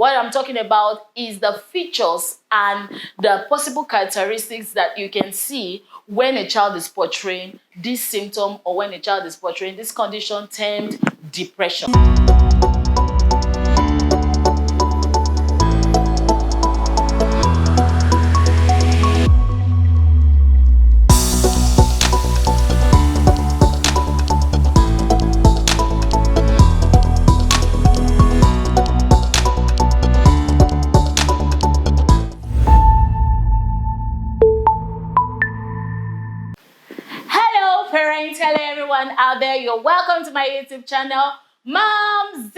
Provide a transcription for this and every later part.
What I'm talking about is the features and the possible characteristics that you can see when a child is portraying this symptom or when a child is portraying this condition termed depression. Hello everyone out there, you're welcome to my YouTube channel, Mumzibah.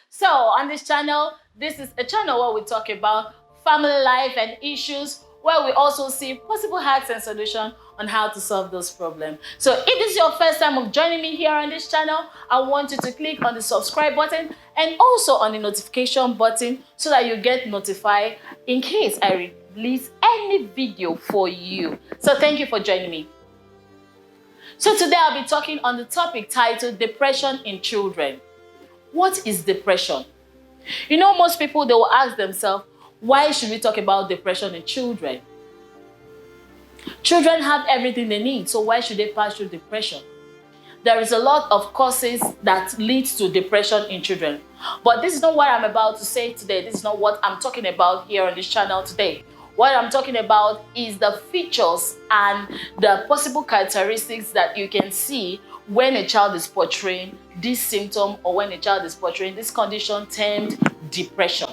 So on this channel, this is a channel where we talk about family life and issues, where we also see possible hacks and solutions on how to solve those problems. So if this is your first time of joining me here on this channel, I want you to click on the subscribe button and also on the notification button so that you get notified in case I release any video for you. So thank you for joining me. So today I'll be talking on the topic titled Depression in Children. What is depression? You know, most people, they will ask themselves, why should we talk about depression in children? Children have everything they need, so why should they pass through depression? There is a lot of causes that leads to depression in children. But this is not what I'm about to say today. This is not what I'm talking about here on this channel today. What I'm talking about is the features and the possible characteristics that you can see when a child is portraying this symptom or when a child is portraying this condition termed depression.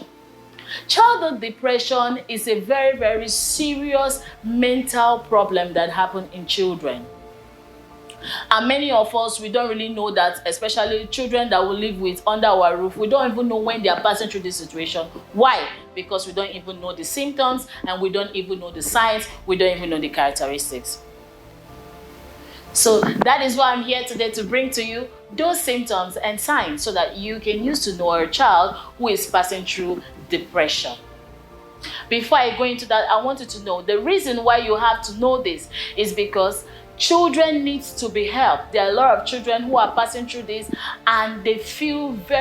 Childhood depression is a very, very serious mental problem that happens in children. And many of us, we don't really know that, especially children that we live with under our roof, we don't even know when they are passing through this situation. Why? Because we don't even know the symptoms and we don't even know the signs, we don't even know the characteristics. So that is why I'm here today to bring to you those symptoms and signs so that you can use to know a child who is passing through depression. Before I go into that, I want you to know the reason why you have to know this is because children need to be helped. There are a lot of children who are passing through this and they feel they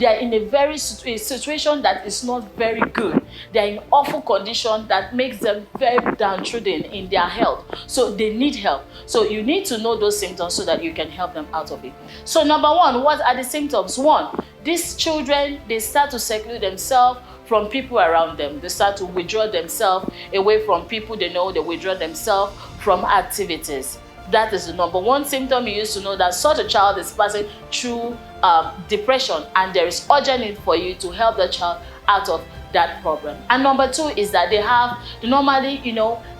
are in a situation that is not very good. They are in awful condition that makes them very downtrodden in their health. So they need help. So you need to know those symptoms so that you can help them out of it. So number one, what are the symptoms? One, these children, they start to seclude themselves from people around them. They start to withdraw themselves away from people they know. They withdraw themselves from activities. That is the number one symptom you used to know that such a child is passing through depression, and there is urgent need for you to help the child out of that problem. And number two is that they normally,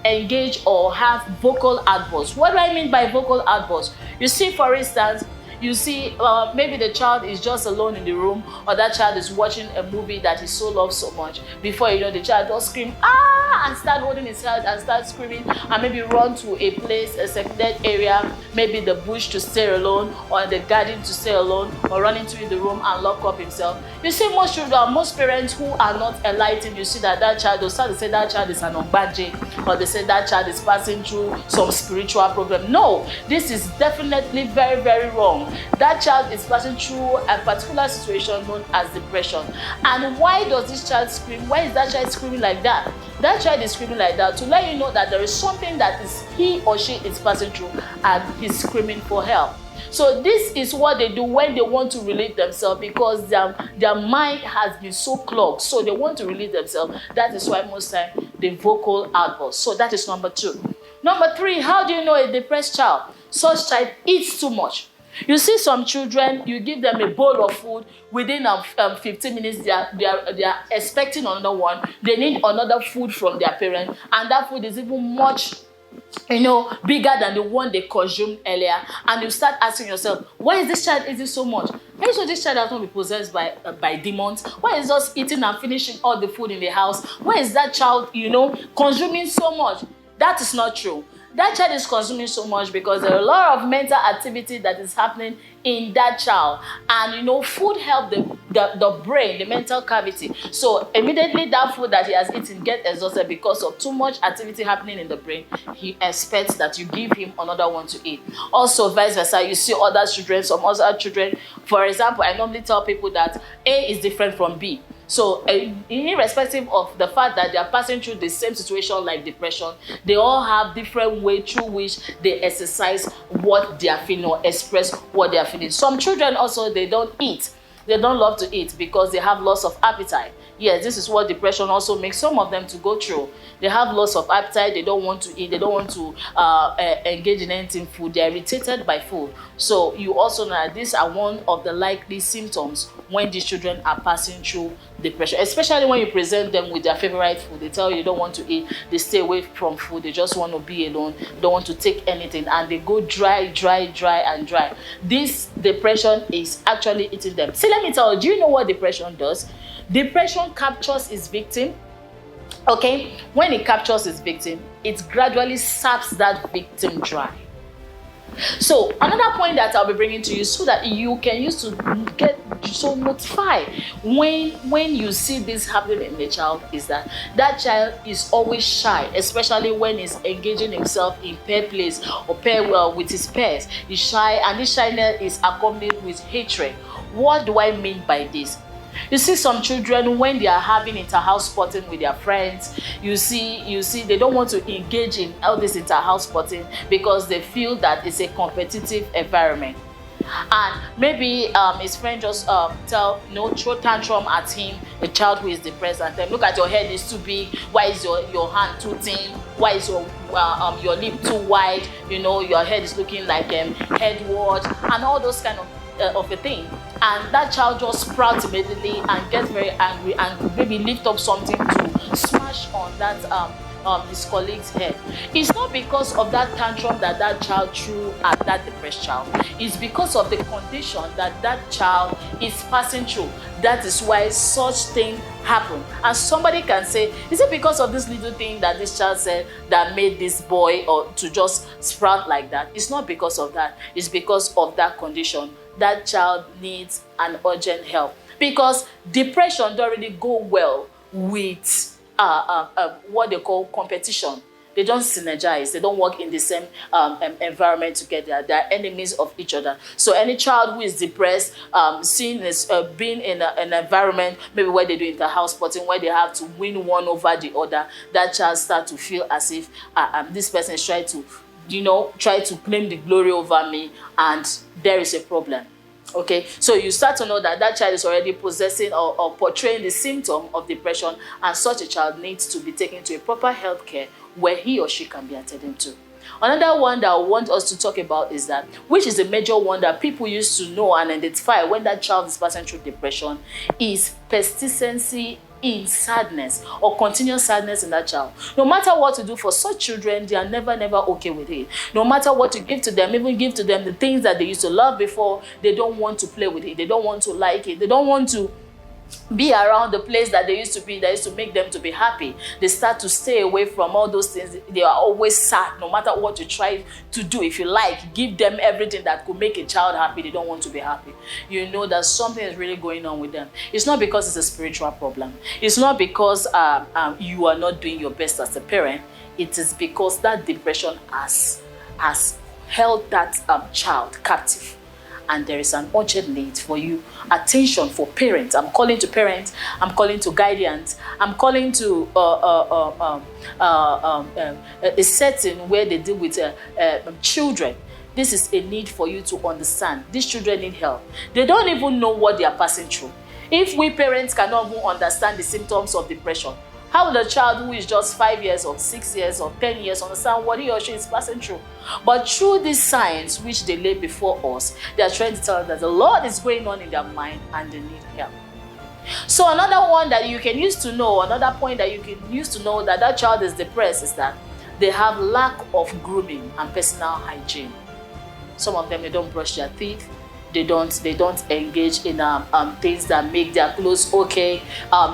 engage or have vocal outbursts. What do I mean by vocal outbursts? You see, for instance, maybe the child is just alone in the room, or that child is watching a movie that he so loves so much. Before you know, the child does scream, ah, and start holding his head and start screaming, and maybe run to a place, a secluded area, maybe the bush to stay alone, or the garden to stay alone, or run into the room and lock up himself. You see, most children, most parents who are not enlightened, you see that child, they'll start to say that child is an ogbaje, or they say that child is passing through some spiritual problem. No, this is definitely very, very wrong. That child is passing through a particular situation known as depression. And why does this child scream? Why is that child screaming like that? That child is screaming like that to let you know that there is something that he or she is passing through and he's screaming for help. So this is what they do when they want to relieve themselves, because their mind has been so clogged. So they want to relieve themselves. That is why most times the vocal outburst. So that is number two. Number three, how do you know a depressed child? Such child eats too much. You see some children, you give them a bowl of food, within 15 minutes they are expecting another one. They need another food from their parent, and that food is even much bigger than the one they consumed earlier. And you start asking yourself, why is this child eating so much? Are you sure this child has not been possessed by demons? Why is just eating and finishing all the food in the house? Why is that child consuming so much? That is not true. That child is consuming so much because there are a lot of mental activity that is happening in that child. And food helps the the brain, the mental cavity. So immediately that food that he has eaten gets exhausted because of too much activity happening in the brain. He expects that you give him another one to eat. Also vice versa, you see other children, some other children. For example, I normally tell people that A is different from B. So irrespective of the fact that they are passing through the same situation like depression, they all have different ways through which they exercise what they are feeling or express what they are feeling. Some children also, they don't eat. They don't love to eat because they have loss of appetite. Yes, this is what depression also makes some of them to go through. They have loss of appetite, they don't want to eat, they don't want to engage in anything food, they are irritated by food. So you also know that these are one of the likely symptoms when these children are passing through depression, especially when you present them with their favorite food. They tell you they don't want to eat, they stay away from food, they just want to be alone, don't want to take anything, and they go dry. This depression is actually eating them. See, let me tell you, do you know what depression does? Depression captures its victim. Okay, when it captures its victim, it gradually saps that victim dry. So another point that I'll be bringing to you so that you can use to get so notified when you see this happening in the child is that that child is always shy, especially when he's engaging himself in pair plays or pair with his peers. He's shy, and this shyness is accompanied with hatred. What do I mean by this? You see some children, when they are having inter-house sporting with their friends, you see they don't want to engage in all this inter-house sporting because they feel that it's a competitive environment. And maybe his friend just throw tantrum at him, a child who is depressed, and tell him, look at your head is too big, why is your hand too thin, why is your lip too wide, your head is looking like headward, and all those kind of a thing. And that child just sprouts immediately and gets very angry and maybe lift up something to smash on that his colleague's head. It's not because of that tantrum that child threw at that depressed child. It's because of the condition that child is passing through. That is why such thing happen. And somebody can say, is it because of this little thing that this child said that made this boy or to just sprout like that? It's not because of that. It's because of that condition. That child needs an urgent help, because depression don't really go well with what they call competition. They don't synergize. They don't work in the same environment together. They are enemies of each other. So any child who is depressed, seeing as being in an environment maybe where they do inter-house sporting, where they have to win one over the other, that child starts to feel as if this person is trying to try to claim the glory over me, and there is a problem. Okay, so you start to know that child is already possessing or portraying the symptom of depression, and such a child needs to be taken to a proper health care where he or she can be attended to. Another one that I want us to talk about is that, which is a major one that people used to know and identify when that child is passing through depression, is persistency in sadness or continuous sadness in that child. No matter what you do for such children, they are never okay with it. No matter what you give to them, even give to them the things that they used to love before, they don't want to play with it. They don't want to like it. They don't want to be around the place that they used to be, that used to make them to be happy. They start to stay away from all those things. They are always sad, no matter what you try to do. If you like, give them everything that could make a child happy, they don't want to be happy. You know that something is really going on with them. It's not because it's a spiritual problem. It's not because you are not doing your best as a parent. It is because that depression has held that child captive. And there is an urgent need for you, attention for parents. I'm calling to parents, I'm calling to guardians, I'm calling to a setting where they deal with children. This is a need for you to understand. These children need help. They don't even know what they are passing through. If we parents cannot even understand the symptoms of depression, how will a child who is just 5 years or 6 years or 10 years understand what he or she is passing through? But through these signs which they lay before us, they are trying to tell us that the Lord is going on in their mind and they need help. So another one that you can use to know, another point that you can use to know that child is depressed is that they have lack of grooming and personal hygiene. Some of them, they don't brush their teeth. They don't engage in things that make their clothes okay.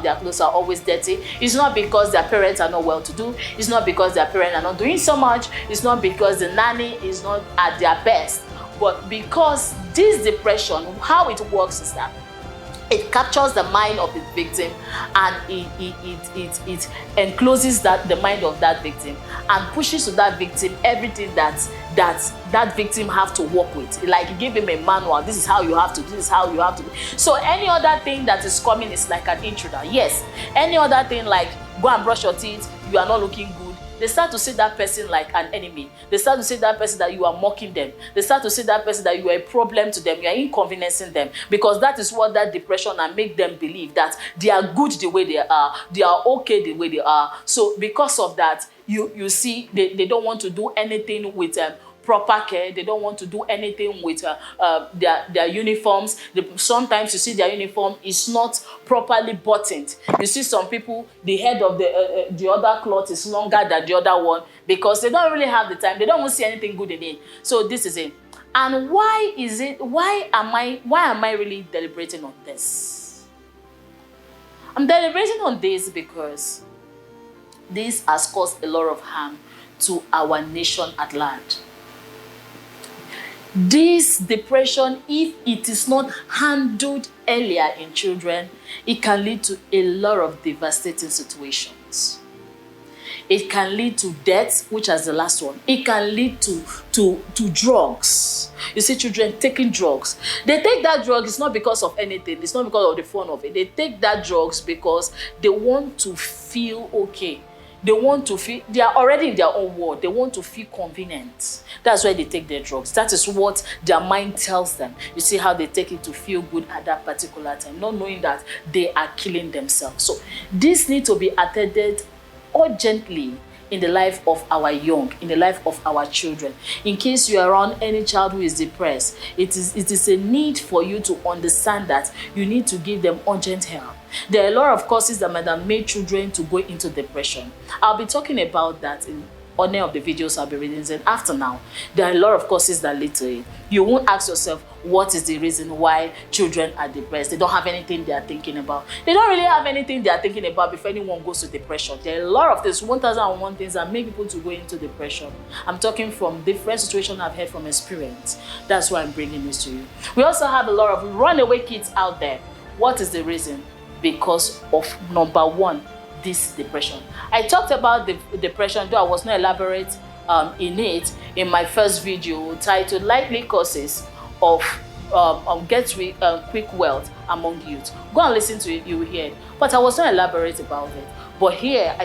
Their clothes are always dirty. It's not because their parents are not well to do. It's not because their parents are not doing so much. It's not because the nanny is not at their best. But because this depression, how it works is that It captures the mind of the victim, and it encloses the mind of that victim, and pushes to that victim everything that victim have to work with. Like, give him a manual. This is how you have to do. This is how you have to do. So any other thing that is coming is like an intruder. Yes. Any other thing, like go and brush your teeth, you are not looking good, they start to see that person like an enemy. They start to see that person that you are mocking them. They start to see that person that you are a problem to them. You are inconveniencing them, because that is what that depression and make them believe that they are good the way they are. They are okay the way they are. So because of that, you see, they don't want to do anything with proper care. They don't want to do anything with their uniforms. Sometimes you see their uniform is not properly buttoned. You see some people, the head of the other cloth is longer than the other one, because they don't really have the time. They don't want to see anything good in it. So this is it. And why is it? Why am I really deliberating on this? I'm deliberating on this because this has caused a lot of harm to our nation at large. This depression, if it is not handled earlier in children, it can lead to a lot of devastating situations. It can lead to death, which is the last one. It can lead to drugs. You see children taking drugs. They take that drug, it's not because of anything. It's not because of the fun of it. They take that drugs because they want to feel okay. They want to feel, they are already in their own world. They want to feel convenient. That's why they take their drugs. That is what their mind tells them. You see how they take it to feel good at that particular time, not knowing that they are killing themselves. So this needs to be attended urgently in the life of our young, in the life of our children. In case you are around any child who is depressed, it is a need for you to understand that you need to give them urgent help. There are a lot of causes that might have made children to go into depression. I'll be talking about that in any of the videos I'll be releasing after now. There are a lot of causes that lead to it. You won't ask yourself, what is the reason why children are depressed? They don't have anything they are thinking about. They don't really have anything they are thinking about before anyone goes to depression. There are a lot of things, 1001 things that make people to go into depression. I'm talking from different situations I've heard from experience. That's why I'm bringing this to you. We also have a lot of runaway kids out there. What is the reason? Because of number one, this depression. I talked about the depression, though I was not elaborate in it in my first video titled Likely Causes of Quick Wealth Among Youth. Go and listen to it, you will hear it. But I was not elaborate about it. But here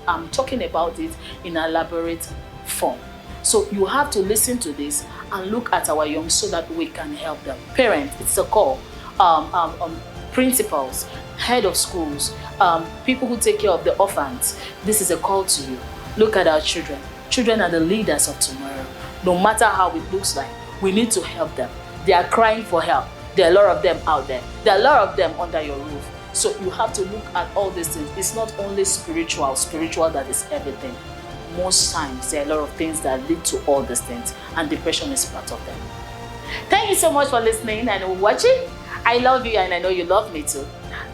I'm talking about it in an elaborate form. So you have to listen to this and look at our young so that we can help them. Parents, it's a call. Principals, head of schools, people who take care of the orphans, this is a call to you. Look at our children. Children are the leaders of tomorrow. No matter how it looks like, we need to help them. They are crying for help. There are a lot of them out there. There are a lot of them under your roof. So you have to look at all these things. It's not only spiritual that is everything. Most times, there are a lot of things that lead to all these things, and depression is part of them. Thank you so much for listening and watching. I love you and I know you love me too.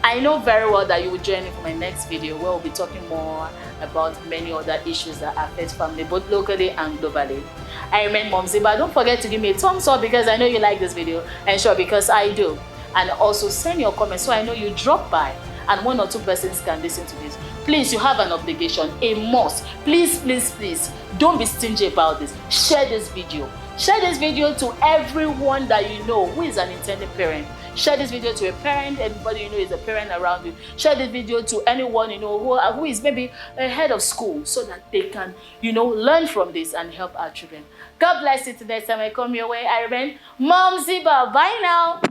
I know very well that you will join me for my next video where we'll be talking more about many other issues that affect family both locally and globally. I remain Mumzibah. Don't forget to give me a thumbs up because I know you like this video, and sure, because I do. And also send your comments so I know you drop by and 1 or 2 persons can listen to this. Please, you have an obligation, a must. Please, please, please, don't be stingy about this. Share this video. Share this video to everyone that you know who is an intended parent. Share this video to a parent, everybody you know is a parent around you. Share this video to anyone you know who is maybe a head of school so that they can, learn from this and help our children. God bless you till next time I come your way. I remain Mumzibah. Bye now.